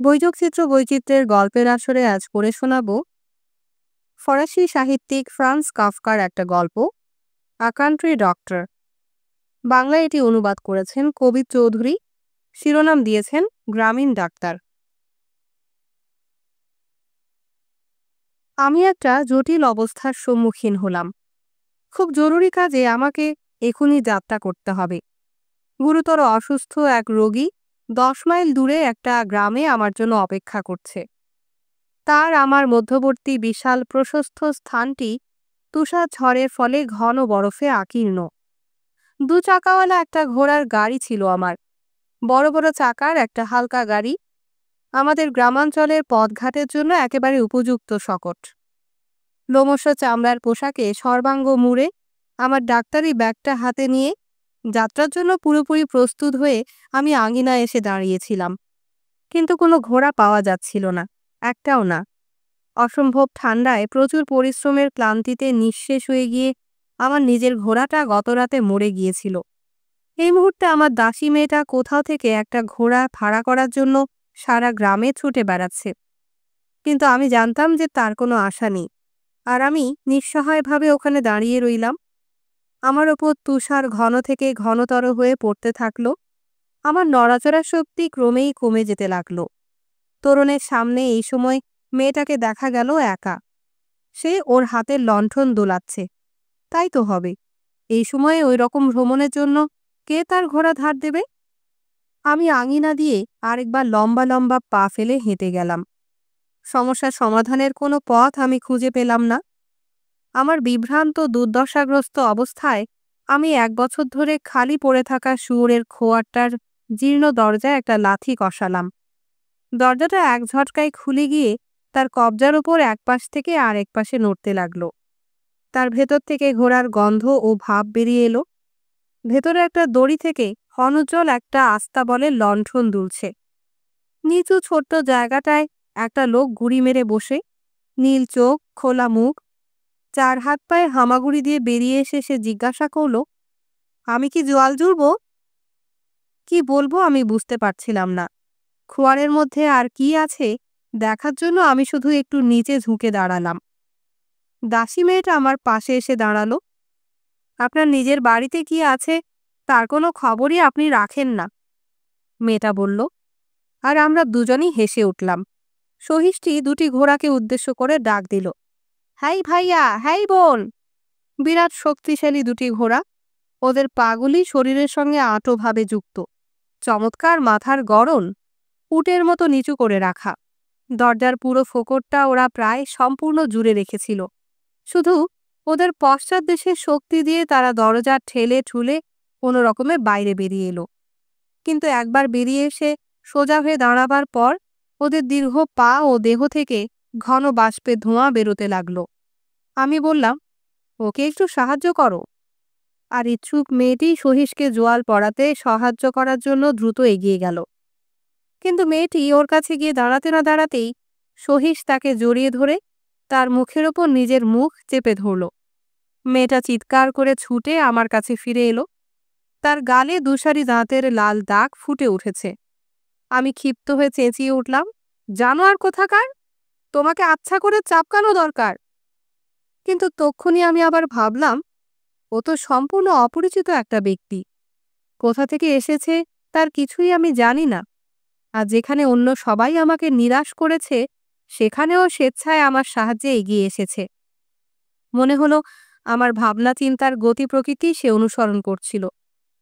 বৈযোগচিত্র বৈচিত্র্যের গল্পের আসরে আজ পড়ে শোনাব ফরাসি সাহিত্যিক ফ্রান্স কাফকার একটা গল্প, আ কান্ট্রি ডক্টর। বাংলায় এটি অনুবাদ করেছেন কবির চৌধুরী। শিরোনাম দিয়েছেন গ্রামীণ ডাক্তার। আমি একটা জটিল অবস্থার সম্মুখীন হলাম। খুব জরুরি কাজে আমাকে এখনই যাত্রা করতে হবে। গুরুতর অসুস্থ এক রোগী 10 মাইল দূরে একটা গ্রামে আমার জন্য অপেক্ষা করছে। তার আমার মধ্যবর্তী বিশাল প্রশস্ত স্থানটি তুষার ঝড়ের ফলে ঘন বরফে আকীর্ণ। 2 চাকাওয়ালা একটা ঘোড়ার গাড়ি ছিল আমার, বড় বড় চাকার একটা হালকা গাড়ি। আমাদের গ্রামাঞ্চলের পথঘাটের জন্য একেবারে উপযুক্ত শকট। লোমশ চামড়ার পোশাকে সর্বাঙ্গ মুড়ে আমার ডাক্তারি ব্যাগটা হাতে নিয়ে যাত্রার জন্য পুরোপুরি প্রস্তুত হয়ে আমি আঙিনায় এসে দাঁড়িয়েছিলাম। কিন্তু কোনো ঘোড়া পাওয়া যাচ্ছিল না, একটাও না। অসম্ভব ঠান্ডায় প্রচুর পরিশ্রমের ক্লান্তিতে নিঃশেষ হয়ে গিয়ে আমার নিজের ঘোড়াটা গতরাতে মরে গিয়েছিল। এই মুহূর্তে আমার দাসী মেয়েটা কোথাও থেকে একটা ঘোড়া ভাড়া করার জন্য সারা গ্রামে ছুটে বেড়াচ্ছে। কিন্তু আমি জানতাম যে তার কোনো আশা নেই, আর আমি নিঃসহায়ভাবে ওখানে দাঁড়িয়ে রইলাম। আমার ওপর তুষার ঘন থেকে ঘনতর হয়ে পড়তে থাকলো। আমার নড়াচড়ার শক্তি ক্রমেই কমে যেতে লাগলো। তোরণের সামনে এই সময় মেয়েটাকে দেখা গেল একা। সে ওর হাতের লণ্ঠন দোলাচ্ছে। তাই তো হবে, এই সময়ে ওই রকম ভ্রমণের জন্য কে তার ঘোড়া ধার দেবে? আমি আঙিনা দিয়ে আরেকবার লম্বা লম্বা পা ফেলে হেঁটে গেলাম। সমস্যার সমাধানের কোনো পথ আমি খুঁজে পেলাম না। আমার বিভ্রান্ত দুর্দশাগ্রস্ত অবস্থায় আমি 1 বছর ধরে খালি পড়ে থাকা শুয়োরের খোয়ারটার জীর্ণ দরজায় একটা লাথি কষালাম। দরজাটা এক ঝটকায় খুলে গিয়ে তার কবজার ওপর এক পাশ থেকে আরেক পাশে নড়তে লাগলো। তার ভেতর থেকে ঘোড়ার গন্ধ ও ভাব বেরিয়ে এলো। ভেতরে একটা দড়ি থেকে অনুজ্জ্বল একটা আস্তাবলের লণ্ঠন দুলছে। নিচু ছোট্ট জায়গাটায় একটা লোক গুড়ি মেরে বসে, নীল চোখ, খোলা মুখ, 4 হাত পায়ে হামাগুড়ি দিয়ে বেরিয়ে এসে সে জিজ্ঞাসা করল, আমি কি জোয়াল জুড়ব? কি বলবো আমি বুঝতে পারছিলাম না। খোয়ারের মধ্যে আর কি আছে দেখার জন্য আমি শুধু একটু নিচে ঝুঁকে দাঁড়ালাম। দাসী মেয়েটা আমার পাশে এসে দাঁড়ালো। আপনার নিজের বাড়িতে কি আছে তার কোনো খবরই আপনি রাখেন না, মেয়েটা বলল। আর আমরা দুজনই হেসে উঠলাম। সহিষ্টি 2টি ঘোড়াকে উদ্দেশ্য করে ডাক দিল, হ্যাই ভাইয়া, হ্যাই বোন। বিরাট শক্তিশালী 2টি ঘোড়া, ওদের পাগুলি শরীরের সঙ্গে আঁটোভাবে যুক্ত। চমৎকার মাথার গড়ন, উটের মতো নিচু করে রাখা। দরজার পুরো ফোকরটা ওরা প্রায় সম্পূর্ণ জুড়ে রেখেছিল। শুধু ওদের পশ্চাৎ দেশের শক্তি দিয়ে তারা দরজা ঠেলে ঠুলে কোনো রকমে বাইরে বেরিয়ে এলো। কিন্তু একবার বেরিয়ে এসে সোজা হয়ে দাঁড়াবার পর ওদের দীর্ঘ পা ও দেহ থেকে ঘন বাষ্পে ধোঁয়া বেরোতে লাগলো। আমি বললাম, ওকে একটু সাহায্য করো। আর ইচ্ছুক মেয়েটি সহিশকে জোয়াল পড়াতে সাহায্য করার জন্য দ্রুত এগিয়ে গেল। কিন্তু মেয়েটি ওর কাছে গিয়ে দাঁড়াতে না দাঁড়াতেই সহিশ তাকে জড়িয়ে ধরে তার মুখের ওপর নিজের মুখ চেপে ধরল। মেয়েটা চিৎকার করে ছুটে আমার কাছে ফিরে এলো। তার গালে 2 সারি দাঁতের লাল দাগ ফুটে উঠেছে। আমি ক্ষিপ্ত হয়ে চেঁচিয়ে উঠলাম, জানোয়ার কোথাকার, তোমাকে আচ্ছা করে চাপকানো দরকার। কিন্তু তক্ষুনি আমি আবার ভাবলাম, ও তো সম্পূর্ণ অপরিচিত একটা ব্যক্তি। কোথা থেকে এসেছে তার কিছুই আমি জানি না। আর যেখানে অন্য সবাই আমাকে নিরাশ করেছে সেখানেও স্বেচ্ছায় আমার সাহায্যে এগিয়ে এসেছে। মনে হলো আমার ভাবনা চিন্তার গতি প্রকৃতি সে অনুসরণ করছিল।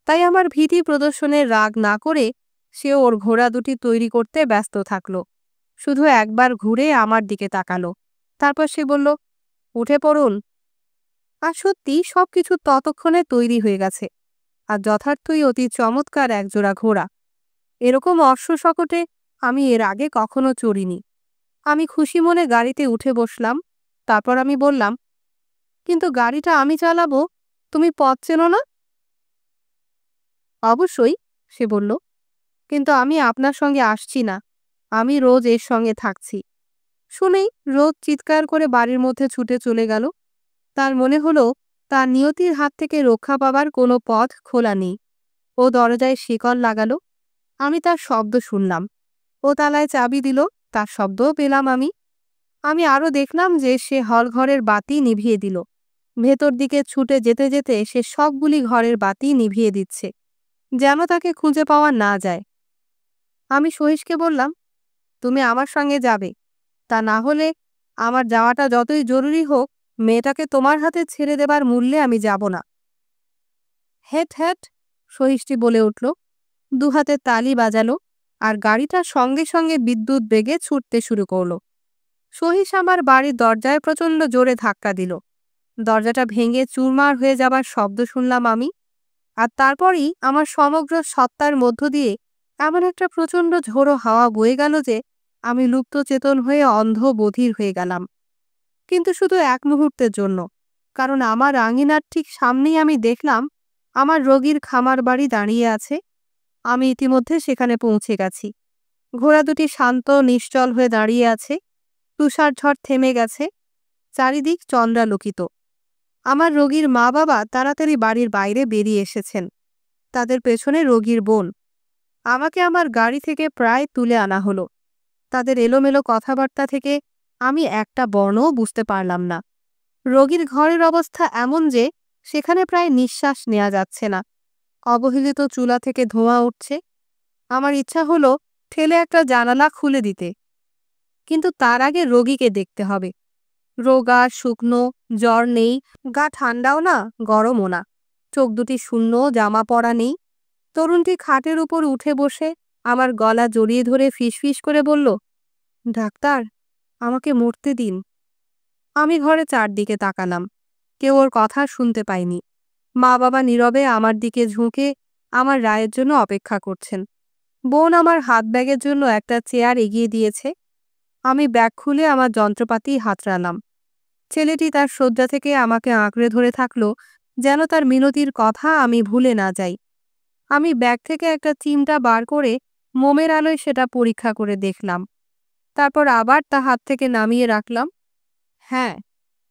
তাই আমার ভীতি প্রদর্শনের রাগ না করে সে ওর ঘোড়া 2টি তৈরি করতে ব্যস্ত থাকলো। শুধু একবার ঘুরে আমার দিকে তাকালো। তারপর সে বলল, উঠে পড়ুন। আর সত্যি সবকিছু ততক্ষণে তৈরি হয়ে গেছে। আর যথার্থই অতি চমৎকার একজোড়া ঘোড়া। এরকম অশ্বশকটে আমি এর আগে কখনো চড়িনি। আমি খুশি মনে গাড়িতে উঠে বসলাম। তারপর আমি বললাম, কিন্তু গাড়িটা আমি চালাবো, তুমি পথ চেনো না? অবশ্যই, সে বলল, কিন্তু আমি আপনার সঙ্গে আসছি না, আমি রোজ এর সঙ্গে থাকছি। শুনেই রোজ চিৎকার করে বাড়ির মধ্যে ছুটে চলে গেল। তার মনে হলো তার নিয়তির হাত থেকে রক্ষা পাবার কোনো পথ খোলা নেই। ও দরজায় শিকল লাগালো। আমি তার শব্দ শুনলাম। ও তালায় চাবি দিল, তার শব্দও পেলাম আমি। আমি আরও দেখলাম যে সে হলঘরের বাতি নিভিয়ে দিল। ভেতর দিকে ছুটে যেতে যেতে সে সবগুলি ঘরের বাতি নিভিয়ে দিচ্ছে, যেন তাকে খুঁজে পাওয়া না যায়। আমি সহিশকে বললাম, তুমি আমার সঙ্গে যাবে, তা না হলে আমার যাওয়াটা যতই জরুরি হোক, মেয়েটাকে তোমার হাতে ছেড়ে দেবার মূল্যে আমি যাব না। হেট হেট, সহিশটি বলে উঠল, দুহাতে তালি বাজালো, আর গাড়িটা সঙ্গে সঙ্গে বিদ্যুৎ বেগে ছুটতে শুরু করলো। সহিশ আমার বাড়ির দরজায় প্রচণ্ড জোরে ধাক্কা দিল। দরজাটা ভেঙে চুরমার হয়ে যাবার শব্দ শুনলাম আমি। আর তারপরই আমার সমগ্র সত্তার মধ্য দিয়ে এমন একটা প্রচণ্ড ঝোড়ো হাওয়া বয়ে গেল যে আমি লুপ্ত চেতন হয়ে অন্ধ বধির হয়ে গেলাম। কিন্তু শুধু এক মুহূর্তের জন্য, কারণ আমার আঙিনার ঠিক সামনেই আমি দেখলাম আমার রোগীর খামার বাড়ি দাঁড়িয়ে আছে। আমি ইতিমধ্যে সেখানে পৌঁছে গেছি। ঘোড়া দুটি শান্ত নিশ্চল হয়ে দাঁড়িয়ে আছে। তুষার ঝড় থেমে গেছে, চারিদিক চন্দ্রালোকিত। আমার রোগীর মা বাবা তাড়াতাড়ি বাড়ির বাইরে বেরিয়ে এসেছেন, তাদের পেছনে রোগীর বোন। আমাকে আমার গাড়ি থেকে প্রায় তুলে আনা হলো। তাদের এলোমেলো কথাবার্তা থেকে আমি একটা বর্ণও বুঝতে পারলাম না। রোগীর ঘরের অবস্থা এমন যে সেখানে প্রায় নিঃশ্বাস নেওয়া যাচ্ছে না। অবহেলিত চুলা থেকে ধোঁয়া উঠছে। আমার ইচ্ছা হলো ঠেলে একটা জানালা খুলে দিতে, কিন্তু তার আগে রোগীকে দেখতে হবে। রোগা, শুকনো, জ্বর নেই, গা ঠান্ডাও না গরমও না, চোখ দুটি শূন্য, জামা পরা নেই। তরুণটি খাটের উপর উঠে বসে আমার গলা জড়িয়ে ধরে ফিসফিস করে বলল, ডাক্তার, আমাকে মরতে দিন। আমি ঘরে চারদিকে তাকালাম, কেউ ওর কথা শুনতে পাইনি। মা বাবা নীরবে আমার দিকে ঝুঁকে আমার রায়ের জন্য অপেক্ষা করছেন। বোন আমার হাত ব্যাগের জন্য একটা চেয়ার এগিয়ে দিয়েছে। আমি ব্যাগ খুলে আমার যন্ত্রপাতি হাতড়ালাম। ছেলেটি তার শয্যা থেকে আমাকে আঁকড়ে ধরে থাকলো, যেন তার মিনতির কথা আমি ভুলে না যাই। আমি ব্যাগ থেকে একটা চিমটা বার করে মোমের আলোয় সেটা পরীক্ষা করে দেখলাম। তারপর আবার তা হাত থেকে নামিয়ে রাখলাম। হ্যাঁ,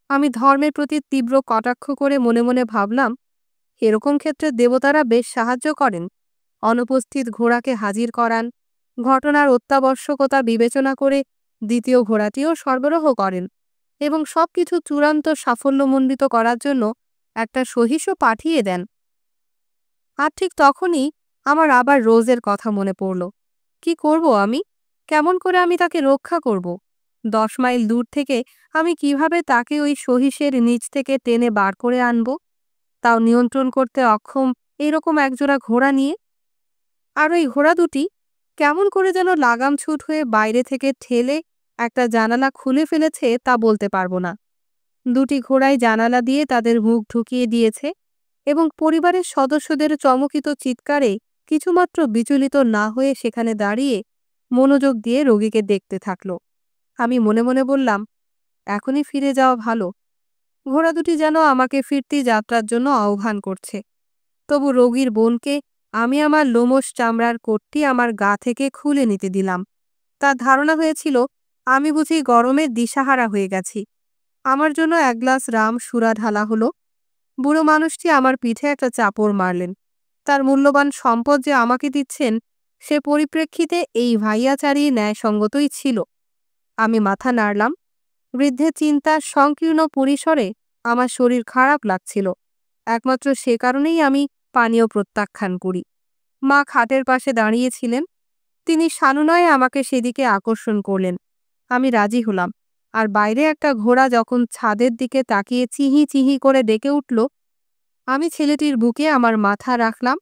আমি ধর্মের প্রতি তীব্র কটাক্ষ করে মনে মনে ভাবলাম, এরকম ক্ষেত্রে দেবতারা বেশ সাহায্য করেন। অনুপস্থিত ঘোড়াকে হাজির করান, ঘটনার অত্যাবশ্যকতা বিবেচনা করে দ্বিতীয় ঘোড়াটিও সরবরাহ করেন, এবং সবকিছু চূড়ান্ত সাফল্যমণ্ডিত করার জন্য একটা সহিশও পাঠিয়ে দেন। আর ঠিক তখনই আমার আবার রোজের কথা মনে পড়ল। কি করব আমি? কেমন করে আমি তাকে রক্ষা করব? 10 মাইল দূর থেকে আমি কিভাবে তাকে ওই সহিশের নিচ থেকে টেনে বার করে আনব, তাও নিয়ন্ত্রণ করতে অক্ষম এরকম একজোড়া ঘোড়া নিয়ে? আর ওই ঘোড়া দুটি কেমন করে যেন লাগাম ছুট হয়ে বাইরে থেকে ঠেলে একটা জানালা খুলে ফেলেছে তা বলতে পারবো না। দুটি ঘোড়াই জানালা দিয়ে তাদের মুখ ঢুকিয়ে দিয়েছে, এবং পরিবারের সদস্যদের চমকিত চিৎকারে কিছুমাত্র বিচলিত না হয়ে সেখানে দাঁড়িয়ে মনোযোগ দিয়ে রোগীকে দেখতে থাকলো। আমি মনে মনে বললাম, এখনই ফিরে যাওয়া ভালো। ঘোড়া দুটি যেন আমাকে ফিরতি যাত্রার জন্য আহ্বান করছে। তবু রোগীর বোনকে আমি আমার লোমশ চামড়ার কোটটি আমার গা থেকে খুলে নিতে দিলাম। তার ধারণা হয়েছিল আমি বুঝি গরমে দিশাহারা হয়ে গেছি। আমার জন্য এক গ্লাস রাম সুরা ঢালা হলো। বুড়ো মানুষটি আমার পিঠে একটা চাপড় মারলেন। তার মূল্যবান সম্পদ যে আমাকে দিচ্ছেন, সে পরিপ্রেক্ষিতে এই ভাইয়াচারী ন্যায়সঙ্গতই ছিল। আমি মাথা নাড়লাম। বৃদ্ধের চিন্তার সংকীর্ণ পরিসরে আমার শরীর খারাপ লাগছিল। একমাত্র সে কারণেই আমি পানীয় প্রত্যাখ্যান করি। মা খাটের পাশে দাঁড়িয়েছিলেন। তিনি সানুনয়ে আমাকে সেদিকে আকর্ষণ করলেন। আমি রাজি হলাম। আর বাইরে একটা ঘোড়া যখন ছাদের দিকে তাকিয়ে চিহি চিহি করে ডেকে উঠল, আমি ছেলেটির বুকে আমার মাথা রাখলাম।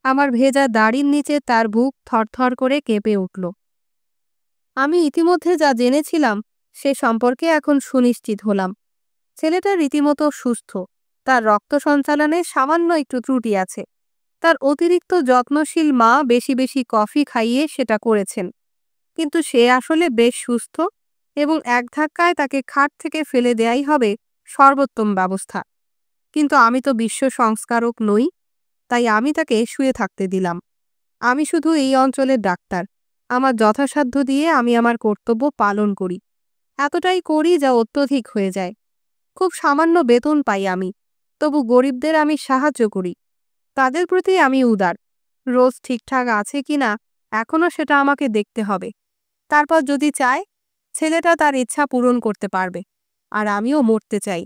আমার ভেজা দাড়ির নিচে তার বুক থরথর করে কেঁপে উঠল। আমি ইতিমধ্যে যা জেনেছিলাম সে সম্পর্কে এখন সুনিশ্চিত হলাম। ছেলেটা রীতিমতো সুস্থ। তার রক্ত সঞ্চালনে সামান্য একটু ত্রুটি আছে। তার অতিরিক্ত যত্নশীল মা বেশি বেশি কফি খাইয়ে সেটা করেছেন। কিন্তু সে আসলে বেশ সুস্থ, এবং এক ধাক্কায় তাকে খাট থেকে ফেলে দেয়াই হবে সর্বোত্তম ব্যবস্থা। কিন্তু আমি তো বিশ্ব সংস্কারক নই, তাই আমি তাকে শুয়ে থাকতে দিলাম। আমি শুধু এই অঞ্চলের ডাক্তার। আমার যথাসাধ্য দিয়ে আমি আমার কর্তব্য পালন করি। এতটাই করি যা অত্যধিক হয়ে যায়। খুব সামান্য বেতন পাই আমি, তবু গরিবদের আমি সাহায্য করি। তাদের প্রতি আমি উদার। রোজ ঠিকঠাক আছে কিনা এখনও সেটা আমাকে দেখতে হবে। তারপর যদি চায়, ছেলেটা তার ইচ্ছা পূরণ করতে পারবে। আর আমিও মরতে চাই।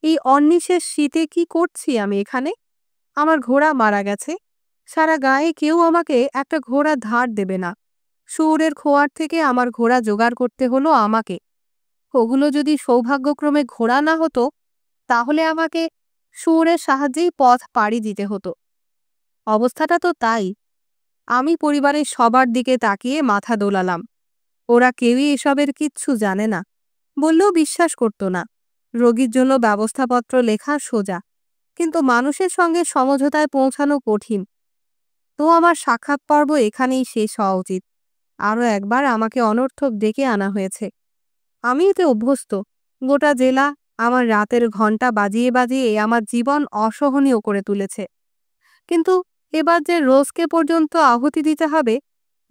এই অনিঃশেষ শীতে কি করছি আমি এখানে? আমার ঘোড়া মারা গেছে। সারা গায়ে কেউ আমাকে একটা ঘোড়া ধার দেবে না। শহুরের খোয়ার থেকে আমার ঘোড়া জোগাড় করতে হলো আমাকে। ওগুলো যদি সৌভাগ্যক্রমে ঘোড়া না হতো, তাহলে আমাকে শুয়োরের সাহায্যেই পথ পাড়ি দিতে হতো। অবস্থাটা তো তাই। আমি পরিবারের সবার দিকে তাকিয়ে মাথা দোলালাম। ওরা কেউই এসবের কিচ্ছু জানে না, বললেও বিশ্বাস করত না। রোগীর জন্য ব্যবস্থাপত্র লেখা সোজা, কিন্তু মানুষের সঙ্গে সমঝোতায় পৌঁছানো কঠিন। তো আমার সাক্ষাৎ পর্ব এখানেই শেষ হওয়া উচিত। আরও একবার আমাকে অনর্থক ডেকে আনা হয়েছে। আমি এতে অভ্যস্ত। গোটা জেলা আমার রাতের ঘণ্টা বাজিয়ে বাজিয়ে আমার জীবন অসহনীয় করে তুলেছে। কিন্তু এবার যে রোজকে পর্যন্ত আহুতি দিতে হবে,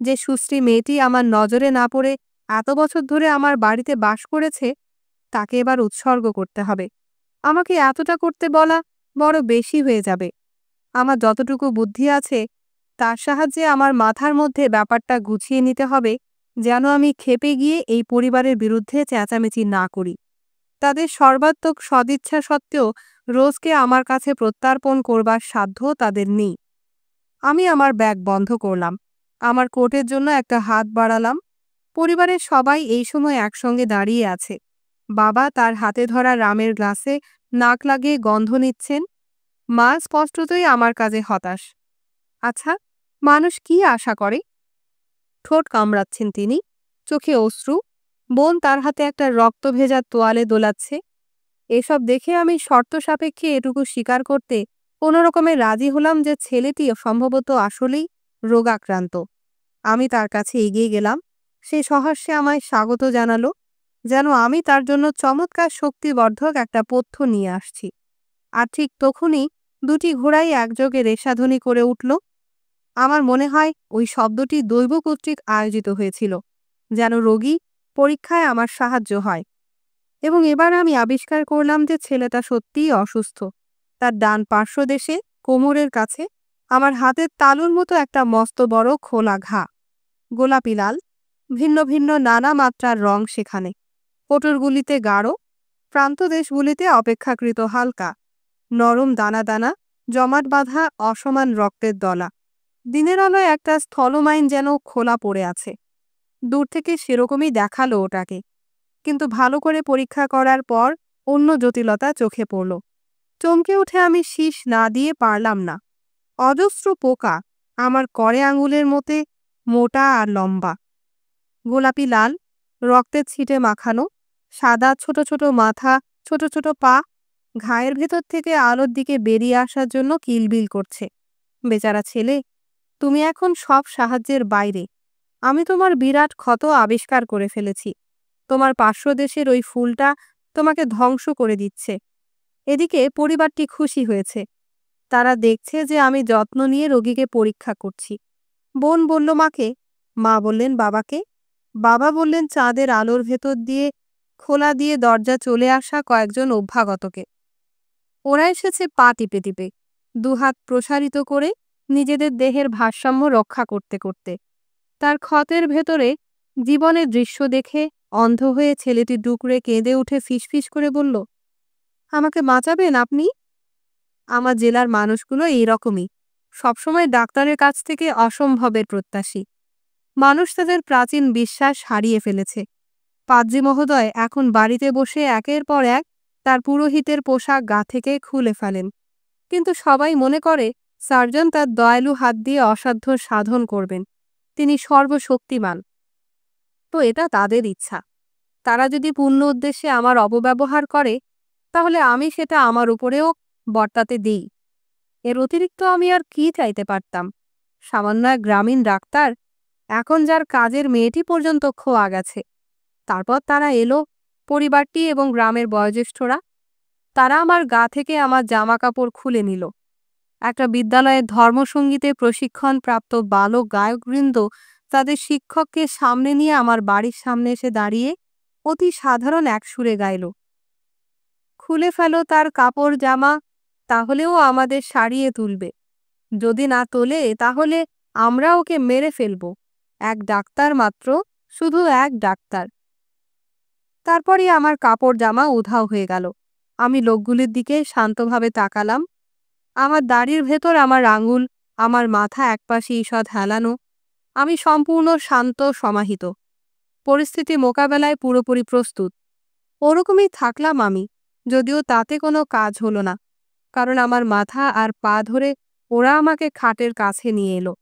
যে সুশ্রী মেয়েটি আমার নজরে না পড়ে এত বছর ধরে আমার বাড়িতে বাস করেছে, তাকে এবার উৎসর্গ করতে হবে। আমাকে এতটা করতে বলা বড় বেশি হয়ে যাবে। আমার যতটুকু বুদ্ধি আছে, তার সাহায্যে আমার মাথার মধ্যে ব্যাপারটা গুছিয়ে নিতে হবে, যেন আমি ক্ষেপে গিয়ে এই পরিবারের বিরুদ্ধে চেঁচামেচি না করি। তাদের সর্বাত্মক সদিচ্ছা সত্ত্বেও রোজকে আমার কাছে প্রত্যার্পণ করবার সাধ্য তাদের নেই। আমি আমার ব্যাগ বন্ধ করলাম। আমার কোটের জন্য একটা হাত বাড়ালাম। পরিবারের সবাই এই সময় একসঙ্গে দাঁড়িয়ে আছে। বাবা তার হাতে ধরা রামের গ্লাসে নাক লাগিয়ে গন্ধ নিচ্ছেন। মা স্পষ্টতই আমার কাজে হতাশ। আচ্ছা, মানুষ কি আশা করে? ঠোঁট কামড়াচ্ছেন তিনি, চোখে অশ্রু। বোন তার হাতে একটা রক্তভেজা তোয়ালে দোলাচ্ছে। এসব দেখে আমি শর্ত সাপেক্ষে এটুকু স্বীকার করতে কোনো রকমে রাজি হলাম যে ছেলেটি সম্ভবত আসলেই রোগাক্রান্ত। আমি তার কাছে এগিয়ে গেলাম। সে সহাস্যে আমায় স্বাগত জানালো, যেন আমি তার জন্য চমৎকার শক্তিবর্ধক একটা পথ্য নিয়ে আসছি। আর ঠিক তখনই দুটি ঘোড়াই একযোগে রেশাধ্বনি করে উঠল। আমার মনে হয় ওই শব্দটি দৈব কর্তৃক আয়োজিত হয়েছিল, যেন রোগী পরীক্ষায় আমার সাহায্য হয়। এবং এবার আমি আবিষ্কার করলাম যে ছেলেটা সত্যিই অসুস্থ। তার ডান পার্শ্বদেশে কোমরের কাছে আমার হাতের তালুর মতো একটা মস্ত বড় খোলা ঘা। গোলাপি লাল, ভিন্ন ভিন্ন নানা মাত্রার রং সেখানে। কোটরগুলিতে গাঢ়, প্রান্তদেশগুলিতে অপেক্ষাকৃত হালকা। নরম দানা দানা, জমাট বাঁধা অসমান রক্তের দলা। দিনের আলোয় একটা স্থলমাইন যেন খোলা পড়ে আছে। দূর থেকে সেরকমই দেখালো ওটাকে, কিন্তু ভালো করে পরীক্ষা করার পর অন্য জটিলতা চোখে পড়ল। চমকে উঠে আমি শীষ না দিয়ে পারলাম না। অজস্র পোকা, আমার কড়ে আঙুলের মতে মোটা আর লম্বা, গোলাপি লাল, রক্তের ছিটে মাখানো, সাদা ছোট ছোট মাথা, ছোট ছোট পা, ঘায়ের ভেতর থেকে আলোর দিকে বেরিয়ে আসার জন্য কিলবিল করছে। বেচারা ছেলে, তুমি এখন সব সাহায্যের বাইরে। আমি তোমার বিরাট ক্ষত আবিষ্কার করে ফেলেছি। তোমার পার্শ্বদেশের ওই ফুলটা তোমাকে ধ্বংস করে দিচ্ছে। এদিকে পরিবারটি খুশি হয়েছে। তারা দেখছে যে আমি যত্ন নিয়ে রোগীকে পরীক্ষা করছি। বোন বলল মাকে, মা বললেন বাবাকে, বাবা বললেন চাঁদের আলোর ভেতর দিয়ে খোলা দিয়ে দরজা চলে আসা কয়েকজন অভ্যাগতকে। ওরা এসেছে পা টিপে টিপে, দুহাত প্রসারিত করে, নিজেদের দেহের ভারসাম্য রক্ষা করতে করতে। তার ক্ষতের ভেতরে জীবনের দৃশ্য দেখে অন্ধ হয়ে ছেলেটি ডুকরে কেঁদে উঠে ফিসফিস করে বলল, আমাকে বাঁচাবেন আপনি? আমার জেলার মানুষগুলো এইরকমই, সবসময় ডাক্তারের কাছ থেকে অসম্ভবের প্রত্যাশী। মানুষ তাদের প্রাচীন বিশ্বাস হারিয়ে ফেলেছে। পাদ্রী মহোদয় এখন বাড়িতে বসে একের পর এক তার পুরোহিতের পোশাক গা থেকে খুলে ফেলেন, কিন্তু সবাই মনে করে সার্জন তার দয়ালু হাত দিয়ে অসাধ্য সাধন করবেন। তিনি সর্বশক্তিমান। তো এটা তাদের ইচ্ছা। তারা যদি পূর্ণ উদ্দেশ্যে আমার অপব্যবহার করে, তাহলে আমি সেটা আমার উপরেও বর্তাতে দিই। এর অতিরিক্ত আমি আর কি চাইতে পারতাম? সামান্য এক গ্রামীণ ডাক্তার, এখন যার কাজের মেয়েটি পর্যন্ত খোয়া গেছে। তারপর তারা এলো, পরিবারটি এবং গ্রামের বয়োজ্যেষ্ঠরা। তারা আমার গা থেকে আমার জামা কাপড় খুলে নিল। একটা বিদ্যালয়ের ধর্মসঙ্গীতে প্রশিক্ষণপ্রাপ্ত বালক গায়কবৃন্দ তাদের শিক্ষককে সামনে নিয়ে আমার বাড়ির সামনে এসে দাঁড়িয়ে অতি সাধারণ এক সুরে গাইল, খুলে ফেলো তার কাপড় জামা, তাহলেও আমাদের সারিয়ে তুলবে। যদি না তোলে, তাহলে আমরা ওকে মেরে ফেলব। এক ডাক্তার মাত্র, শুধু এক ডাক্তার। তারপরই আমার কাপড় জামা উধাও হয়ে গেল। আমি লোকগুলির দিকে শান্তভাবে তাকালাম। আমার দাড়ির ভেতর আমার আঙুল, আমার মাথা একপাশে ঈষৎ হেলানো। আমি সম্পূর্ণ শান্ত, সমাহিত, পরিস্থিতি মোকাবেলায় পুরোপুরি প্রস্তুত। ওরকমই থাকলাম আমি, যদিও তাতে কোনো কাজ হলো না, কারণ আমার মাথা আর পা ধরে ওরা আমাকে খাটের কাছে নিয়ে এলো।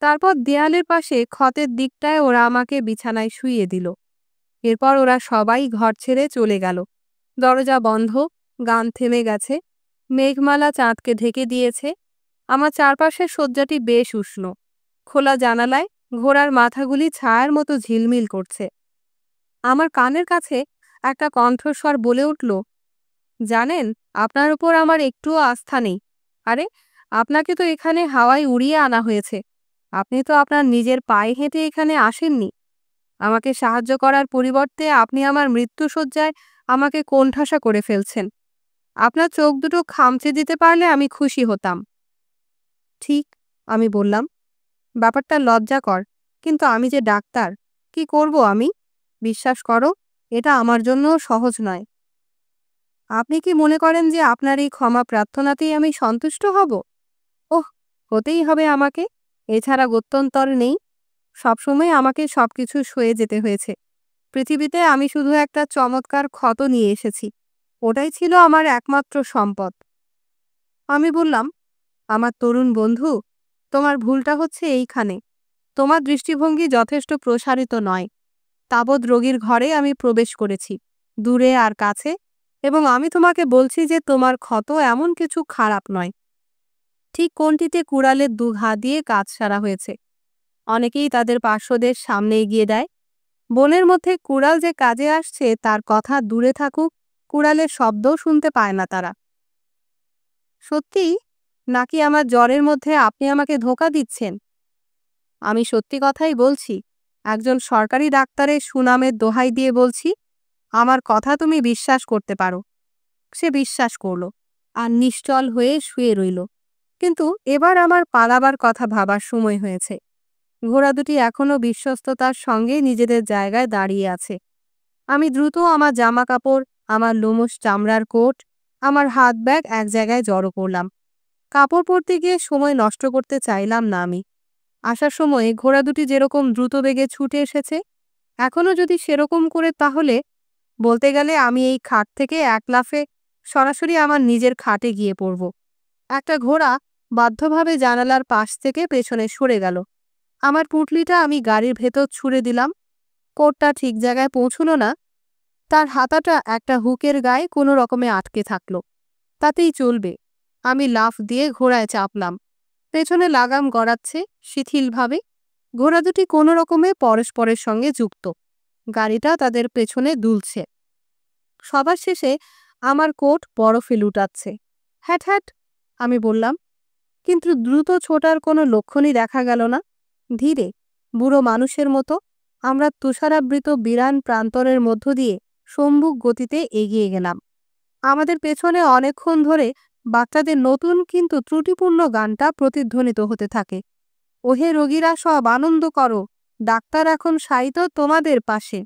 তারপর দেয়ালের পাশে ক্ষতের দিকটায় ওরা আমাকে বিছানায় শুইয়ে দিল। এরপর ওরা সবাই ঘর ছেড়ে চলে গেল। দরজা বন্ধ, গান থেমে গেছে, মেঘমালা চাঁদকে ঢেকে দিয়েছে। আমার চারপাশের শয্যাটি বেশ উষ্ণ। খোলা জানালায় ঘোড়ার মাথাগুলি ছায়ার মতো ঝিলমিল করছে। আমার কানের কাছে একটা কণ্ঠস্বর বলে উঠল, জানেন, আপনার উপর আমার একটুও আস্থা নেই। আরে, আপনাকে তো এখানে হাওয়ায় উড়িয়ে আনা হয়েছে। আপনি তো আপনার নিজের পায়ে হেঁটে এখানে আসেননি। আমাকে সাহায্য করার পরিবর্তে আপনি আমার মৃত্যুশয্যায় আমাকে কোণঠাসা করে ফেলছেন। আপনার চোখ দুটো খামচে দিতে পারলে আমি খুশি হতাম। ঠিক, আমি বললাম, ব্যাপারটা লজ্জাকর, কিন্তু আমি যে ডাক্তার, কি করব আমি? বিশ্বাস করো, এটা আমার জন্য সহজ নয়। আপনি কি মনে করেন যে আপনার এই ক্ষমা প্রার্থনাতেই আমি সন্তুষ্ট হব? ওহ, হতেই হবে আমাকে, এছাড়া গত্যন্তর নেই। সবসময় আমাকে সবকিছু সয়ে যেতে হয়েছে। পৃথিবীতে আমি শুধু একটা চমৎকার ক্ষত নিয়ে এসেছি, ওটাই ছিল আমার একমাত্র সম্পদ। আমি বললাম, আমার তরুণ বন্ধু, তোমার ভুলটা হচ্ছে এইখানে। তোমার দৃষ্টিভঙ্গি যথেষ্ট প্রসারিত নয়। তাবৎ রোগীর ঘরে আমি প্রবেশ করেছি, দূরে আর কাছে, এবং আমি তোমাকে বলছি যে তোমার ক্ষত এমন কিছু খারাপ নয়। ঠিক কোণটিতে কুড়ালের দুঘা দিয়ে কাজ সারা হয়েছে। অনেকেই তাদের পার্শ্বদের সামনে এগিয়ে দেয়। বনের মধ্যে কুড়াল যে কাজে আসছে তার কথা দূরে থাকুক, কুড়ালের শব্দও শুনতে পায় না তারা। সত্যি, নাকি আমার জ্বরের মধ্যে আপনি আমাকে ধোঁকা দিচ্ছেন? আমি সত্যি কথাই বলছি। একজন সরকারি ডাক্তারের সুনামের দোহাই দিয়ে বলছি, আমার কথা তুমি বিশ্বাস করতে পারো। সে বিশ্বাস করল আর নিশ্চল হয়ে শুয়ে রইল। কিন্তু এবার আমার পালাবার কথা ভাবার সময় হয়েছে। ঘোড়া দুটি এখনো বিশ্বস্ততার সঙ্গে নিজেদের জায়গায় দাঁড়িয়ে আছে। আমি দ্রুত আমার জামা কাপড়, আমার লোমশ চামড়ার কোট, আমার হাত ব্যাগ এক জায়গায় জড়ো করলাম। কাপড় পরতে গিয়ে সময় নষ্ট করতে চাইলাম না আমি। আসার সময় ঘোড়া দুটি যেরকম দ্রুত বেগে ছুটে এসেছে, এখনো যদি সেরকম করে, তাহলে বলতে গেলে আমি এই খাট থেকে এক লাফে সরাসরি আমার নিজের খাটে গিয়ে পড়ব। একটা ঘোড়া বাধ্যভাবে জানালার পাশ থেকে পেছনে সরে গেল। আমার পুঁটলিটা আমি গাড়ির ভেতর ছুঁড়ে দিলাম। কোটটা ঠিক জায়গায় পৌঁছল না। তার হাতাটা একটা হুকের গায়ে কোনো রকমে আটকে থাকলো। তাতেই চলবে। আমি লাফ দিয়ে ঘোড়ায় চাপলাম। পেছনে লাগাম গড়াচ্ছে শিথিলভাবে। ঘোড়া দুটি কোনো রকমে পরস্পরের সঙ্গে যুক্ত। গাড়িটা তাদের পেছনে দুলছে। সবার শেষে আমার কোট বরফে লুটাচ্ছে। হ্যাট হ্যাট, আমি বললাম, কিন্তু দ্রুত ছোটার কোনো লক্ষণই দেখা গেল না। ধীরে, বুড়ো মানুষের মতো আমরা তুষারাবৃত বিরান প্রান্তরের মধ্য দিয়ে সম্মুখ গতিতে এগিয়ে গেলাম। আমাদের পেছনে অনেকক্ষণ ধরে বাচ্চাদের নতুন কিন্তু ত্রুটিপূর্ণ গানটা প্রতিধ্বনিত হতে থাকে। ওহে রোগীরা, সব আনন্দ করো, ডাক্তার এখন শায়িত তোমাদের পাশে।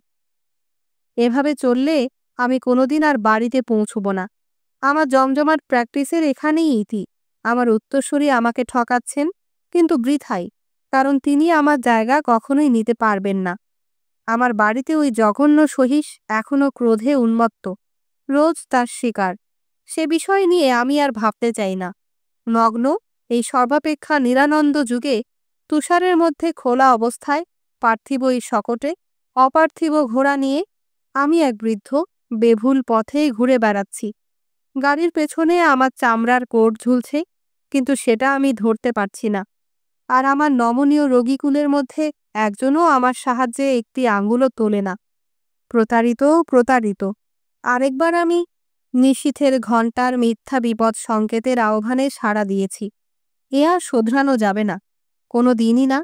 এভাবে চললে আমি কোনোদিন আর বাড়িতে পৌঁছব না। আমার জমজমাট প্র্যাকটিসের এখানেই ইতি। আমার উত্তরসূরি আমাকে ঠকাচ্ছেন, কিন্তু বৃথাই, কারণ তিনি আমার জায়গা কখনোই নিতে পারবেন না। আমার বাড়িতে ওই জঘন্য সহিস এখনো ক্রোধে উন্মত্ত, রোজ তার শিকার। সে বিষয় নিয়ে আমি আর ভাবতে চাই না। নগ্ন এই সর্বাপেক্ষা নিরানন্দ যুগে তুষারের মধ্যে খোলা অবস্থায় পার্থিব এই শকটে অপার্থিব ঘোড়া নিয়ে আমি এক বৃদ্ধ বেভুল পথেই ঘুরে বেড়াচ্ছি। গাড়ির পেছনে আমার চামড়ার কোট ঝুলছে, কিন্তু সেটা আমি ধরতে পারছি না। আর আমার নমনীয় রোগীকুলের মধ্যে একজনও আমার সাহায্যে একটি আঙুলও তোলে না। প্রতারিত, প্রতারিত। আরেকবার আমি নিশীথের ঘণ্টার মিথ্যা বিপদ সংকেতের আহ্বানে সাড়া দিয়েছি। এ আর শোধরানো যাবে না, কোনো দিনই না।